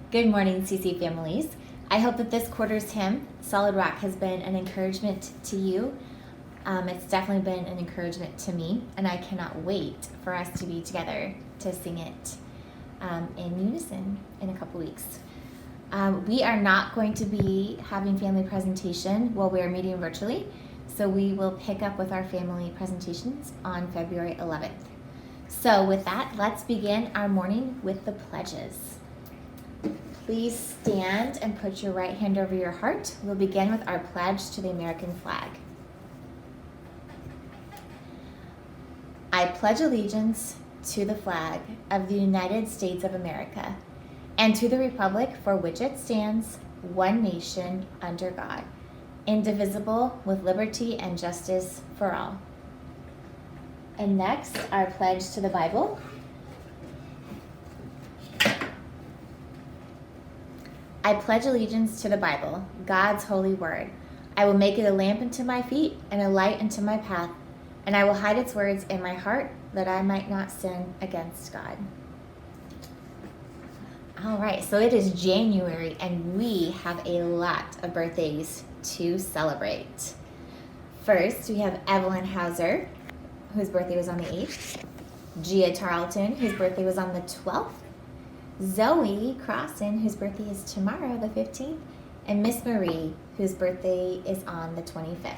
Good morning, CC families. I hope that this quarter's hymn, Solid Rock, has been an encouragement to you. It's definitely been an encouragement to me, and I cannot wait for us to be together to sing it in unison in a couple weeks. We are not going to be having family presentation while we are meeting virtually, so we will pick up with our family presentations on February 11th. So with that, let's begin our morning with the pledges. Please stand and put your right hand over your heart. We'll begin with our pledge to the American flag. I pledge allegiance to the flag of the United States of America and to the republic for which it stands, one nation, under God, indivisible, with liberty and justice for all. And next, our pledge to the Bible. I pledge allegiance to the Bible, God's holy word. I will make it a lamp unto my feet and a light unto my path, and I will hide its words in my heart that I might not sin against God. All right, so it is January, and we have a lot of birthdays to celebrate. First, we have Evelyn Hauser, whose birthday was on the 8th. Gia Tarleton, whose birthday was on the 12th. Zoe Crossan, whose birthday is tomorrow, the 15th, and Miss Marie, whose birthday is on the 25th.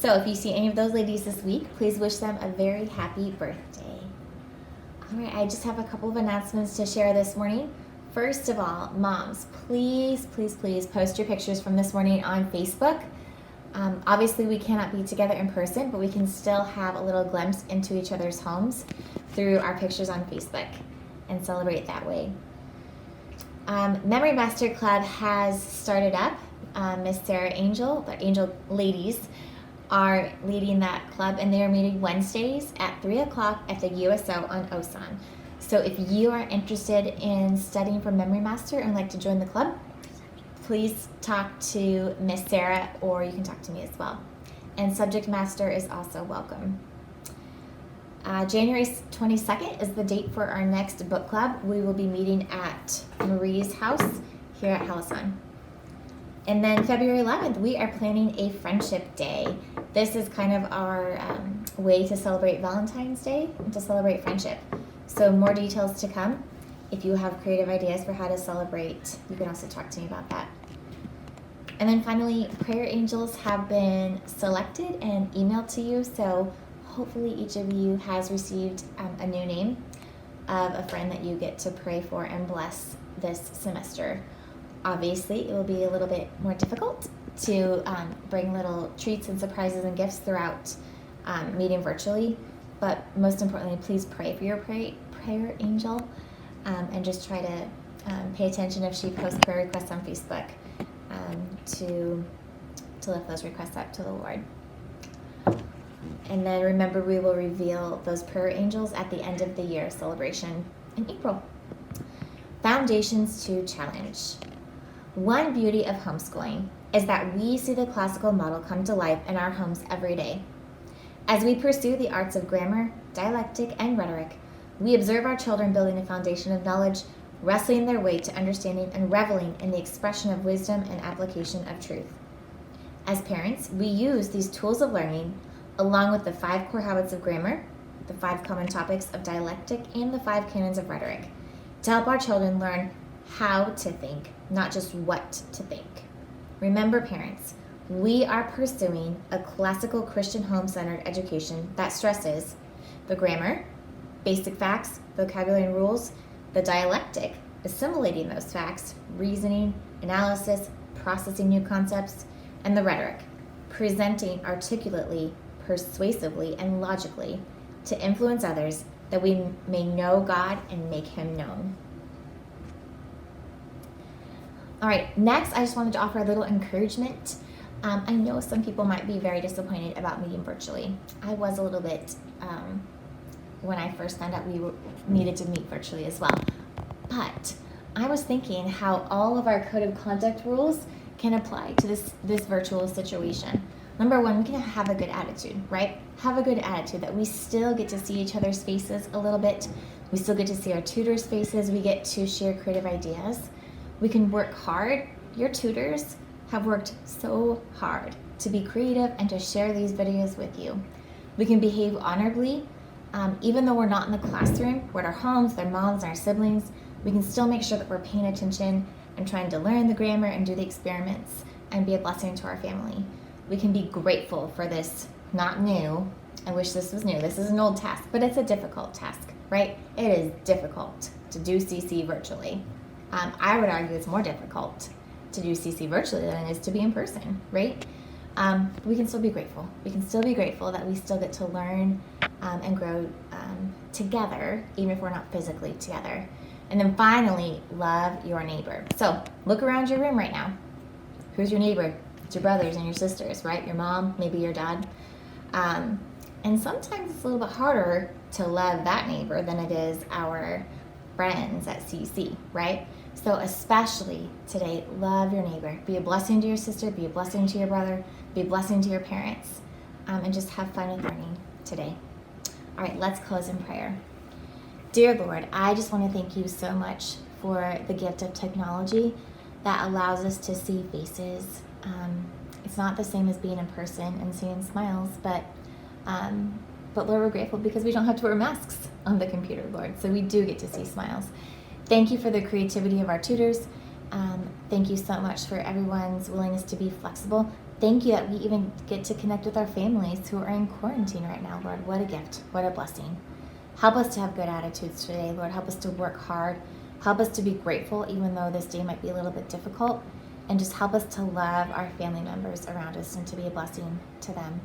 So if you see any of those ladies this week, please wish them a very happy birthday. All right, I just have a couple of announcements to share this morning. First of all, moms, please post your pictures from this morning on Facebook. Obviously, we cannot be together in person, but we can still have a little glimpse into each other's homes through our pictures on Facebook and celebrate that way. Memory Master Club has started up. Miss Sarah Angel, the Angel ladies, are leading that club, and they are meeting Wednesdays at 3 o'clock at the USO on Osan. So if you are interested in studying for Memory Master and like to join the club, please talk to Miss Sarah, or you can talk to me as well. And Subject Master is also welcome. January 22nd is the date for our next book club. We will be meeting at Marie's house here at Halasan. And then February 11th, we are planning a Friendship Day. This is kind of our way to celebrate Valentine's Day and to celebrate friendship. So more details to come. If you have creative ideas for how to celebrate, you can also talk to me about that. And then finally, prayer angels have been selected and emailed to you. So hopefully each of you has received a new name of a friend that you get to pray for and bless this semester. Obviously, it will be a little bit more difficult to bring little treats and surprises and gifts throughout meeting virtually, but most importantly, please pray for your prayer angel and just try to pay attention if she posts prayer requests on Facebook to lift those requests up to the Lord. And then remember, we will reveal those prayer angels at the end of the year celebration in April. Foundations to Challenge. One beauty of homeschooling is that we see the classical model come to life in our homes every day. As we pursue the arts of grammar, dialectic, and rhetoric, we observe our children building a foundation of knowledge, wrestling their way to understanding, and reveling in the expression of wisdom and application of truth. As parents, we use these tools of learning, along with the 5 core habits of grammar, the 5 common topics of dialectic, and the 5 canons of rhetoric, to help our children learn how to think, not just what to think. Remember, parents, we are pursuing a classical Christian home-centered education that stresses the grammar, basic facts, vocabulary and rules, the dialectic, assimilating those facts, reasoning, analysis, processing new concepts, and the rhetoric, presenting articulately, persuasively, and logically to influence others that we may know God and make him known. All right, next I just wanted to offer a little encouragement. I know some people might be very disappointed about meeting virtually. I was a little bit when I first found out we needed to meet virtually as well. But I was thinking how all of our code of conduct rules can apply to this virtual situation. Number one, we can have a good attitude, right? Have a good attitude that we still get to see each other's faces a little bit. We still get to see our tutors' faces. We get to share creative ideas. We can work hard. Your tutors have worked so hard to be creative and to share these videos with you. We can behave honorably. Even though we're not in the classroom, we're at our homes, their moms, our siblings, we can still make sure that we're paying attention and trying to learn the grammar and do the experiments and be a blessing to our family. We can be grateful for this, not new. I wish this was new. This is an old task, but it's a difficult task, right? It is difficult to do CC virtually. I would argue it's more difficult to do CC virtually than it is to be in person, right? We can still be grateful. We can still be grateful that we still get to learn and grow together, even if we're not physically together. And then finally, love your neighbor. So look around your room right now. Who's your neighbor? It's your brothers and your sisters, right? Your mom, maybe your dad. And sometimes it's a little bit harder to love that neighbor than it is our friends at CC, right? So especially today, love your neighbor. Be a blessing to your sister, be a blessing to your brother, be a blessing to your parents, and just have fun with learning today. All right, let's close in prayer. Dear Lord, I just want to thank you so much for the gift of technology that allows us to see faces. It's not the same as being in person and seeing smiles, but Lord, we're grateful because we don't have to wear masks on the computer, Lord, so we do get to see smiles. Thank you for the creativity of our tutors. Thank you so much for everyone's willingness to be flexible. Thank you that we even get to connect with our families who are in quarantine right now, Lord. What a gift. What a blessing. Help us to have good attitudes today, Lord. Help us to work hard. Help us to be grateful, even though this day might be a little bit difficult. And just help us to love our family members around us and to be a blessing to them.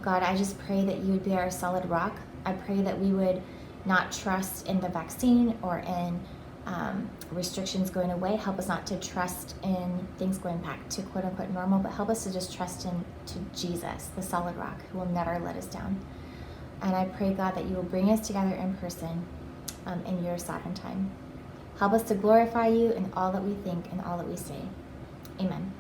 God, I just pray that you would be our solid rock. I pray that we would not trust in the vaccine or in restrictions going away. Help us not to trust in things going back to quote unquote normal, but help us to just trust in to Jesus, the solid rock, who will never let us down. And I pray, God, that you will bring us together in person in your sovereign time. Help us to glorify you in all that we think and all that we say. Amen.